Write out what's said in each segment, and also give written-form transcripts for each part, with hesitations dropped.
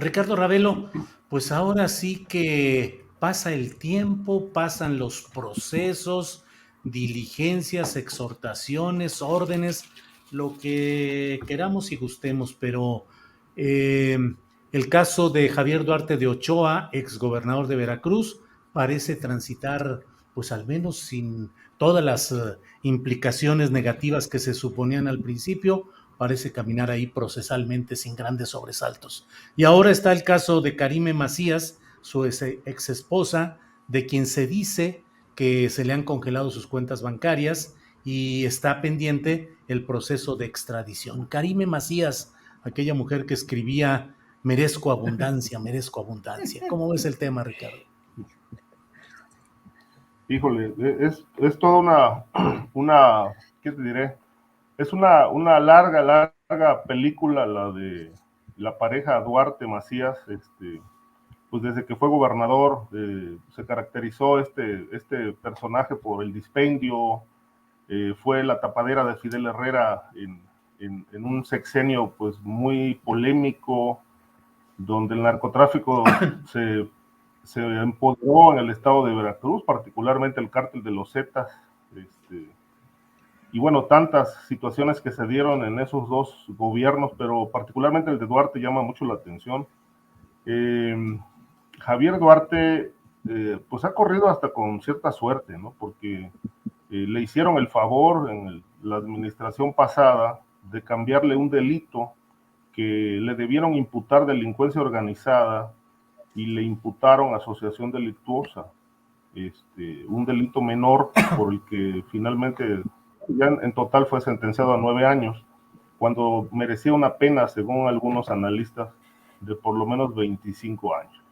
Ricardo Ravelo, pues ahora sí que pasa el tiempo, pasan los procesos, diligencias, exhortaciones, órdenes, lo que queramos y gustemos, pero eh, el caso de Javier Duarte de Ochoa, exgobernador de Veracruz, parece transitar, pues al menos sin todas las implicaciones negativas que se suponían al principio, parece caminar ahí procesalmente sin grandes sobresaltos. Y ahora está el caso de Karime Macías, su ex esposa, de quien se dice que se le han congelado sus cuentas bancarias y está pendiente el proceso de extradición. Karime Macías, aquella mujer que escribía merezco abundancia, merezco abundancia. ¿Cómo ves el tema, Ricardo? Híjole, es toda una, ¿qué te diré? Es una larga película la de la pareja Duarte Macías, pues desde que fue gobernador se caracterizó este personaje por el dispendio, fue la tapadera de Fidel Herrera en un sexenio pues muy polémico, donde el narcotráfico se empoderó en el estado de Veracruz, particularmente el cártel de los Zetas, y bueno, tantas situaciones que se dieron en esos dos gobiernos, pero particularmente el de Duarte llama mucho la atención. Eh, Javier Duarte, pues ha corrido hasta con cierta suerte, ¿no? Porque le hicieron el favor en la administración pasada de cambiarle un delito que le debieron imputar delincuencia organizada y le imputaron asociación delictuosa, un delito menor por el que finalmente ya en total fue sentenciado a 9 años, cuando merecía una pena, según algunos analistas, de por lo menos 25 años.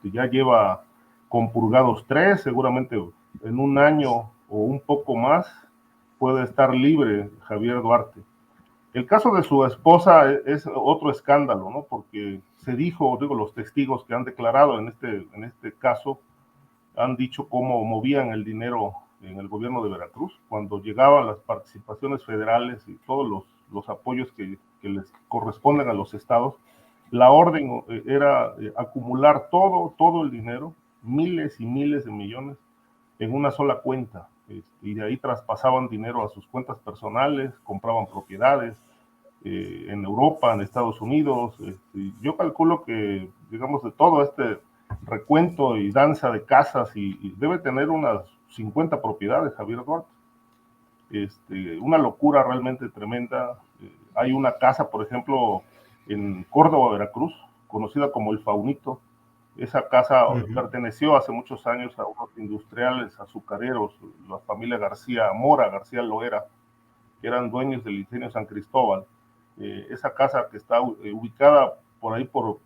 Ya lleva compurgados 3, seguramente en un año o un poco más puede estar libre Javier Duarte. El caso de su esposa es otro escándalo, ¿no? Porque se dijo, digo, los testigos que han declarado en este caso han dicho cómo movían el dinero en el gobierno de Veracruz, cuando llegaban las participaciones federales y todos los apoyos que les corresponden a los estados, la orden era acumular todo el dinero, miles y miles de millones, en una sola cuenta. Y de ahí traspasaban dinero a sus cuentas personales, compraban propiedades, en Europa, en Estados Unidos. Yo calculo que, digamos, de todo este recuento y danza de casas, y debe tener unas 50 propiedades, Javier Duarte. Una locura realmente tremenda. Hay una casa, por ejemplo, en Córdoba, Veracruz, conocida como el Faunito. Esa casa perteneció hace muchos años a unos industriales azucareros, la familia García Mora, García Loera, que eran dueños del ingenio San Cristóbal. Esa casa que está ubicada por ahí por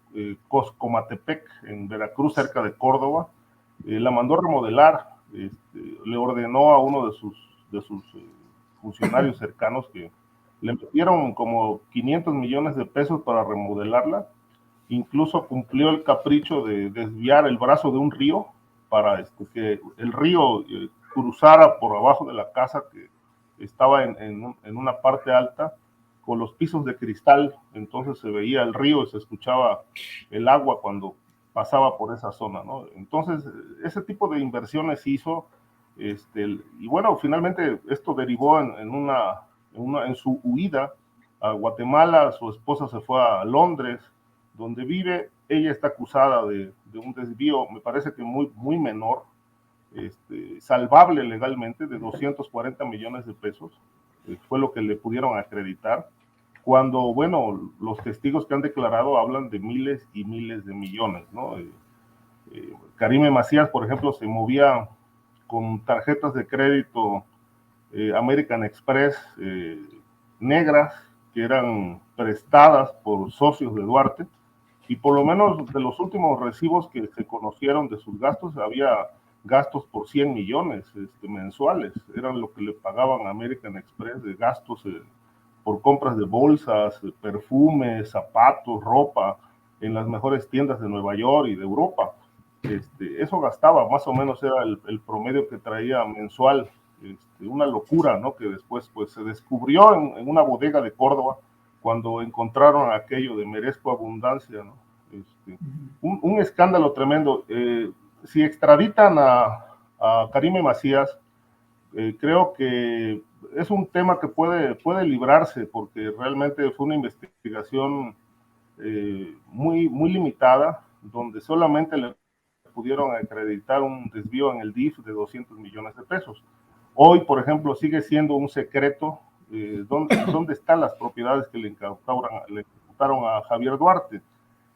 Coscomatepec, en Veracruz, cerca de Córdoba, la mandó remodelar, le ordenó a uno de sus funcionarios cercanos que le metieron como 500 millones de pesos para remodelarla. Incluso cumplió el capricho de desviar el brazo de un río para que el río cruzara por abajo de la casa, que estaba en una parte alta, con los pisos de cristal. Entonces se veía el río y se escuchaba el agua cuando pasaba por esa zona, ¿no? Entonces, ese tipo de inversiones hizo, y bueno, finalmente esto derivó en su huida a Guatemala. Su esposa se fue a Londres, donde vive. Ella está acusada de un desvío, me parece que muy menor, salvable legalmente, de 240 millones de pesos, fue lo que le pudieron acreditar, cuando, bueno, los testigos que han declarado hablan de miles y miles de millones, ¿no? Karime Macías, por ejemplo, se movía con tarjetas de crédito American Express negras, que eran prestadas por socios de Duarte, y por lo menos de los últimos recibos que se conocieron de sus gastos, había gastos por 100 millones mensuales, eran lo que le pagaban a American Express de gastos por compras de bolsas, perfumes, zapatos, ropa, en las mejores tiendas de Nueva York y de Europa. Eso gastaba, más o menos era el promedio que traía mensual. Una locura, ¿no? Que después pues se descubrió en una bodega de Córdoba, cuando encontraron aquello de merezco abundancia, ¿no? Un escándalo tremendo. Si extraditan a Karime Macías, creo que es un tema que puede librarse, porque realmente fue una investigación muy limitada, donde solamente le pudieron acreditar un desvío en el DIF de 200 millones de pesos. Hoy, por ejemplo, sigue siendo un secreto dónde están las propiedades que le incautaron a Javier Duarte.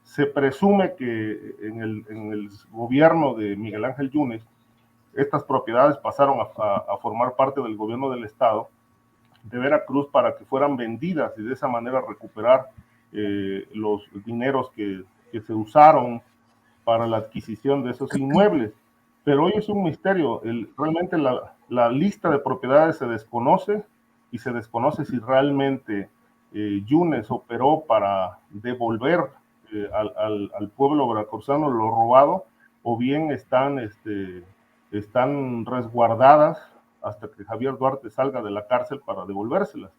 Se presume que en el gobierno de Miguel Ángel Yunes, estas propiedades pasaron a formar parte del gobierno del estado de Veracruz para que fueran vendidas y de esa manera recuperar los dineros que se usaron para la adquisición de esos inmuebles. Pero hoy es un misterio. Realmente la lista de propiedades se desconoce, y se desconoce si realmente Yunes operó para devolver al pueblo veracruzano lo robado, o bien están resguardadas hasta que Javier Duarte salga de la cárcel para devolvérselas.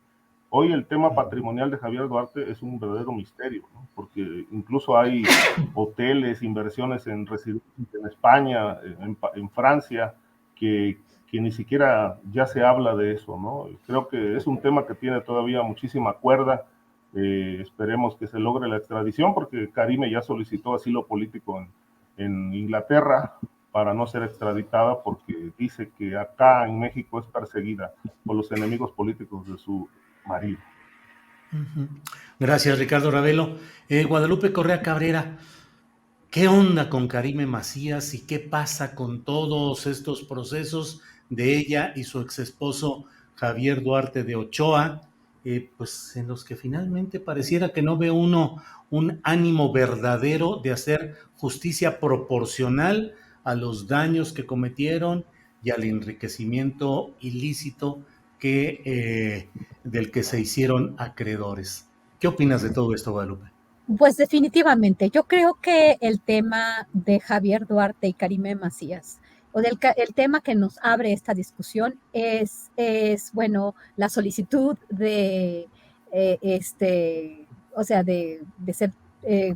Hoy el tema patrimonial de Javier Duarte es un verdadero misterio, ¿no? Porque incluso hay hoteles, inversiones en residencias en España, en Francia, que ni siquiera ya se habla de eso, ¿no? Creo que es un tema que tiene todavía muchísima cuerda. Esperemos que se logre la extradición, porque Karime ya solicitó asilo político en Inglaterra para no ser extraditada, porque dice que acá en México es perseguida por los enemigos políticos de su marido. Gracias, Ricardo Ravelo. Guadalupe Correa Cabrera, ¿qué onda con Karime Macías y qué pasa con todos estos procesos de ella y su exesposo Javier Duarte de Ochoa? Pues en los que finalmente pareciera que no ve uno un ánimo verdadero de hacer justicia proporcional a los daños que cometieron y al enriquecimiento ilícito del que se hicieron acreedores. ¿Qué opinas de todo esto, Guadalupe? Pues definitivamente, yo creo que el tema de Javier Duarte y Karime Macías, el tema que nos abre esta discusión bueno, la solicitud de, o sea, de ser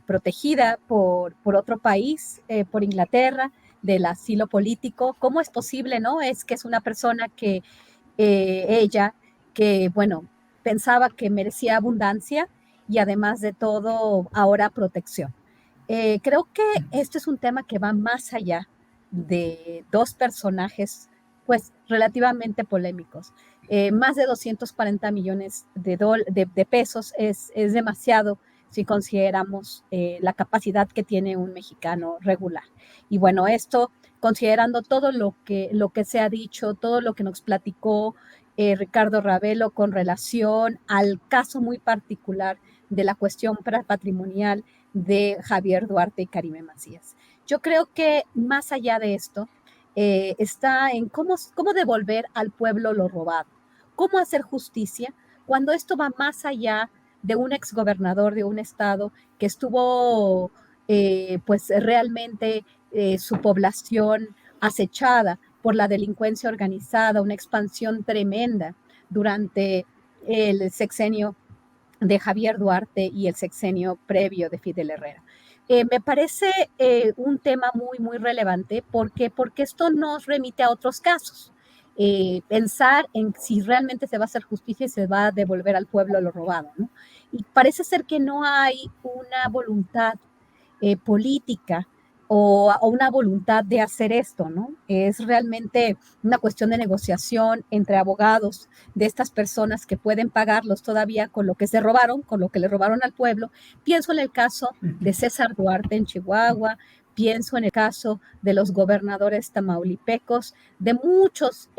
protegida por otro país, por Inglaterra, del asilo político. ¿Cómo es posible, no? Es que es una persona que ella, que, bueno, pensaba que merecía abundancia y además de todo, ahora protección. Creo que esto es un tema que va más allá de dos personajes, pues, relativamente polémicos. Más de 240 millones de pesos es demasiado si consideramos la capacidad que tiene un mexicano regular. Y bueno, esto considerando todo lo que se ha dicho, todo lo que nos platicó Ricardo Ravelo con relación al caso muy particular de la cuestión patrimonial de Javier Duarte y Karime Macías. Yo creo que más allá de esto, está en cómo devolver al pueblo lo robado, cómo hacer justicia cuando esto va más allá de un exgobernador de un estado que estuvo pues realmente su población acechada por la delincuencia organizada, una expansión tremenda durante el sexenio de Javier Duarte y el sexenio previo de Fidel Herrera. Me parece un tema muy relevante porque esto nos remite a otros casos. Pensar en si realmente se va a hacer justicia y se va a devolver al pueblo lo robado, ¿no? Y parece ser que no hay una voluntad política o una voluntad de hacer esto, ¿no? Es realmente una cuestión de negociación entre abogados de estas personas que pueden pagarlos todavía con lo que se robaron, con lo que le robaron al pueblo. Pienso en el caso de César Duarte en Chihuahua, pienso en el caso de los gobernadores tamaulipecos, de muchas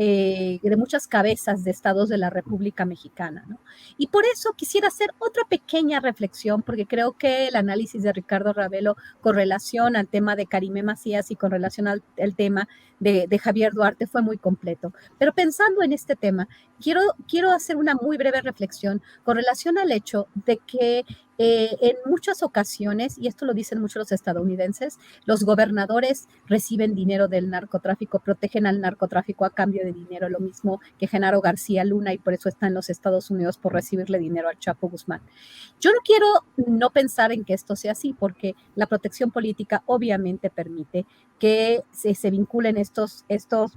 cabezas de estados de la República Mexicana, ¿no? Y por eso quisiera hacer otra pequeña reflexión, porque creo que el análisis de Ricardo Ravelo con relación al tema de Karime Macías y con relación al tema de Javier Duarte fue muy completo. Pero pensando en este tema, quiero hacer una muy breve reflexión con relación al hecho de que En muchas ocasiones, y esto lo dicen muchos los estadounidenses, los gobernadores reciben dinero del narcotráfico, protegen al narcotráfico a cambio de dinero, lo mismo que Genaro García Luna, y por eso está en los Estados Unidos por recibirle dinero al Chapo Guzmán. Yo no quiero no pensar en que esto sea así, porque la protección política obviamente permite que se vinculen estos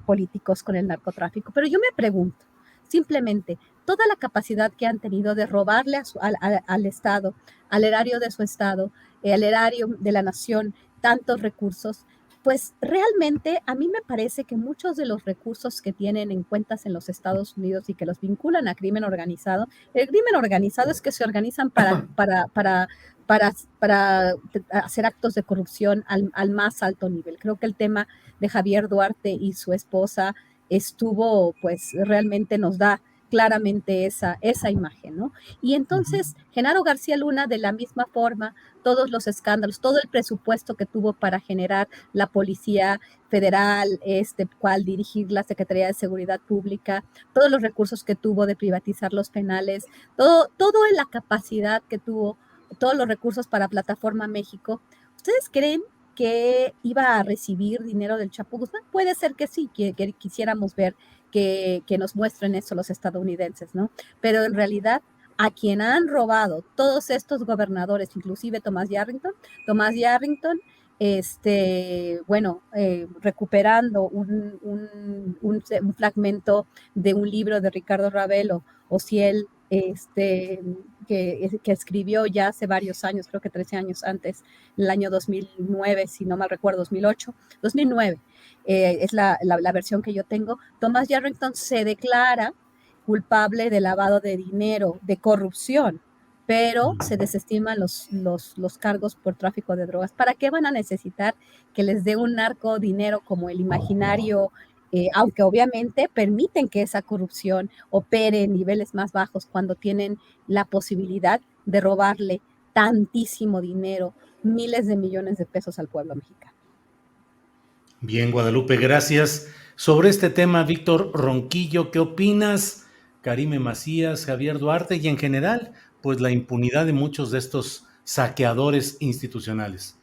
políticos con el narcotráfico, pero yo me pregunto, simplemente, toda la capacidad que han tenido de robarle al Estado, al erario de su Estado, al erario de la nación, tantos recursos, pues realmente a mí me parece que muchos de los recursos que tienen en cuentas en los Estados Unidos y que los vinculan a crimen organizado, el crimen organizado es que se organizan para hacer actos de corrupción al más alto nivel. Creo que el tema de Javier Duarte y su esposa estuvo, pues realmente nos da claramente esa imagen, ¿no? Y entonces, Genaro García Luna, de la misma forma, todos los escándalos, todo el presupuesto que tuvo para generar la Policía Federal, cual dirigir la Secretaría de Seguridad Pública, todos los recursos que tuvo de privatizar los penales, todo en la capacidad que tuvo, todos los recursos para Plataforma México. ¿Ustedes creen que iba a recibir dinero del Chapo Guzmán? Puede ser que sí, que quisiéramos ver que nos muestren eso los estadounidenses, ¿no? Pero en realidad, a quien han robado todos estos gobernadores, inclusive Thomas Yarrington, recuperando un fragmento de un libro de Ricardo Ravelo, Ociel, que escribió ya hace varios años, creo que 13 años antes, el año 2009, si no mal recuerdo, 2009, es la versión que yo tengo. Thomas Yarrington se declara culpable de lavado de dinero, de corrupción, pero se desestiman los cargos por tráfico de drogas. ¿Para qué van a necesitar que les dé un narco dinero como el imaginario? Aunque obviamente permiten que esa corrupción opere en niveles más bajos cuando tienen la posibilidad de robarle tantísimo dinero, miles de millones de pesos al pueblo mexicano. Bien, Guadalupe, gracias. Sobre este tema, Víctor Ronquillo, ¿qué opinas? Karime Macías, Javier Duarte y en general, pues la impunidad de muchos de estos saqueadores institucionales.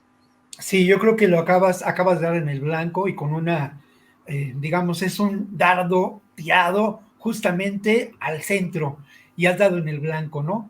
Sí, yo creo que lo acabas de dar en el blanco y con una, digamos, es un dardo tirado justamente al centro y has dado en el blanco, ¿no?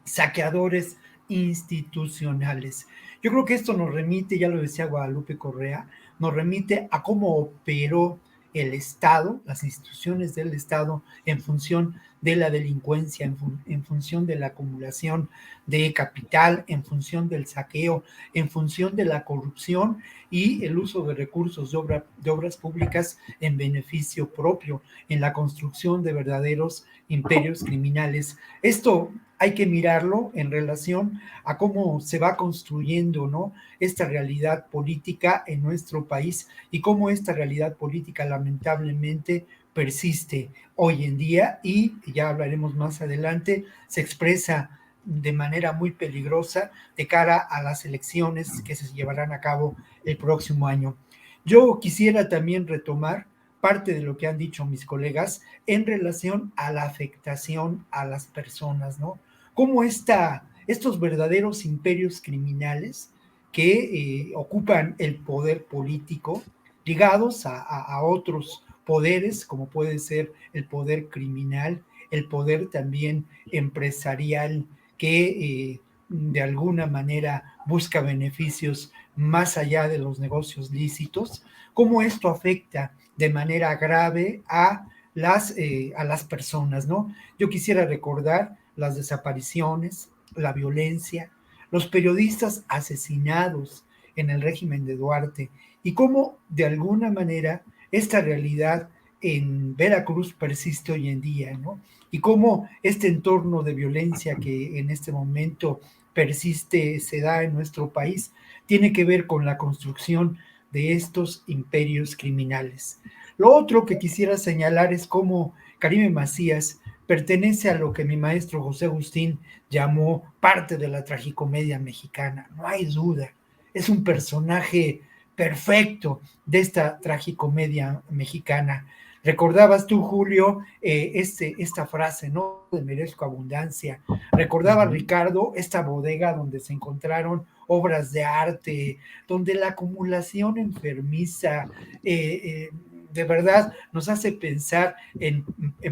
Saqueadores institucionales. Yo creo que esto nos remite, ya lo decía Guadalupe Correa, nos remite a cómo operó el Estado, las instituciones del Estado en función de la delincuencia, en función de la acumulación de capital, en función del saqueo, en función de la corrupción y el uso de recursos de obras públicas en beneficio propio, en la construcción de verdaderos imperios criminales. Esto hay que mirarlo en relación a cómo se va construyendo, ¿no?, esta realidad política en nuestro país y cómo esta realidad política lamentablemente persiste hoy en día y ya hablaremos más adelante, se expresa de manera muy peligrosa de cara a las elecciones que se llevarán a cabo el próximo año. Yo quisiera también retomar parte de lo que han dicho mis colegas en relación a la afectación a las personas, ¿no? Cómo estos verdaderos imperios criminales que ocupan el poder político, ligados a otros poderes, como puede ser el poder criminal, el poder también empresarial, que de alguna manera busca beneficios más allá de los negocios lícitos, cómo esto afecta de manera grave a las personas, ¿no? Yo quisiera recordar las desapariciones, la violencia, los periodistas asesinados en el régimen de Duarte y cómo de alguna manera esta realidad en Veracruz persiste hoy en día, ¿no? Y cómo este entorno de violencia que en este momento persiste, se da en nuestro país, tiene que ver con la construcción de estos imperios criminales. Lo otro que quisiera señalar es cómo Karime Macías pertenece a lo que mi maestro José Agustín llamó parte de la tragicomedia mexicana, no hay duda, es un personaje perfecto de esta tragicomedia mexicana. Recordabas tú, Julio, esta frase, ¿no? De merezco abundancia. Recordaba Ricardo esta bodega donde se encontraron obras de arte, donde la acumulación enfermiza, de verdad nos hace pensar en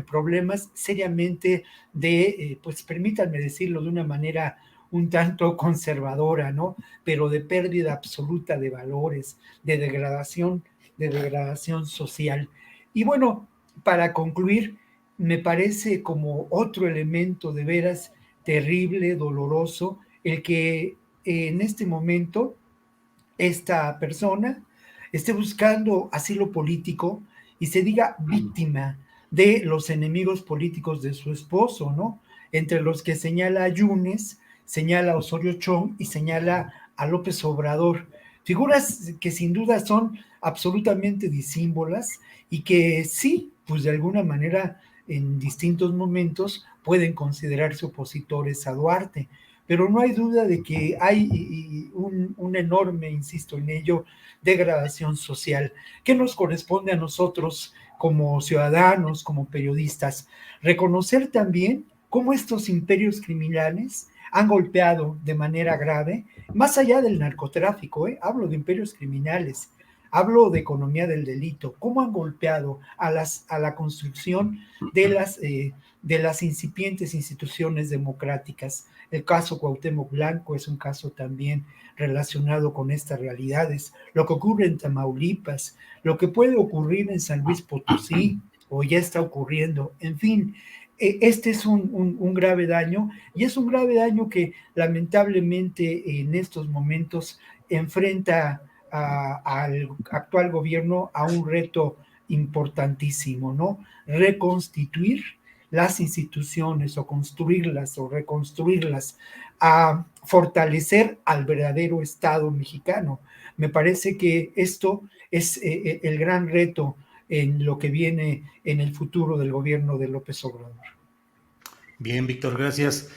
problemas seriamente pues permítanme decirlo de una manera un tanto conservadora, ¿no? Pero de pérdida absoluta de valores, de degradación social. Y bueno, para concluir, me parece como otro elemento de veras terrible, doloroso, el que en este momento esta persona esté buscando asilo político y se diga víctima de los enemigos políticos de su esposo, ¿no? Entre los que señala a Yunes, señala a Osorio Chong y señala a López Obrador. Figuras que sin duda son absolutamente disímbolas y que sí, pues de alguna manera en distintos momentos pueden considerarse opositores a Duarte, pero no hay duda de que hay un enorme, insisto en ello, degradación social que nos corresponde a nosotros como ciudadanos, como periodistas, reconocer también cómo estos imperios criminales han golpeado de manera grave, más allá del narcotráfico, hablo de imperios criminales, hablo de economía del delito, cómo han golpeado a la construcción de las incipientes instituciones democráticas. El caso Cuauhtémoc Blanco es un caso también relacionado con estas realidades. Lo que ocurre en Tamaulipas, lo que puede ocurrir en San Luis Potosí, o ya está ocurriendo, en fin, este es un grave daño, y es un grave daño que lamentablemente en estos momentos enfrenta al actual gobierno a un reto importantísimo, ¿no? Reconstituir las instituciones o construirlas o reconstruirlas, a fortalecer al verdadero Estado mexicano. Me parece que esto es el gran reto en lo que viene en el futuro del gobierno de López Obrador. Bien, Víctor, gracias.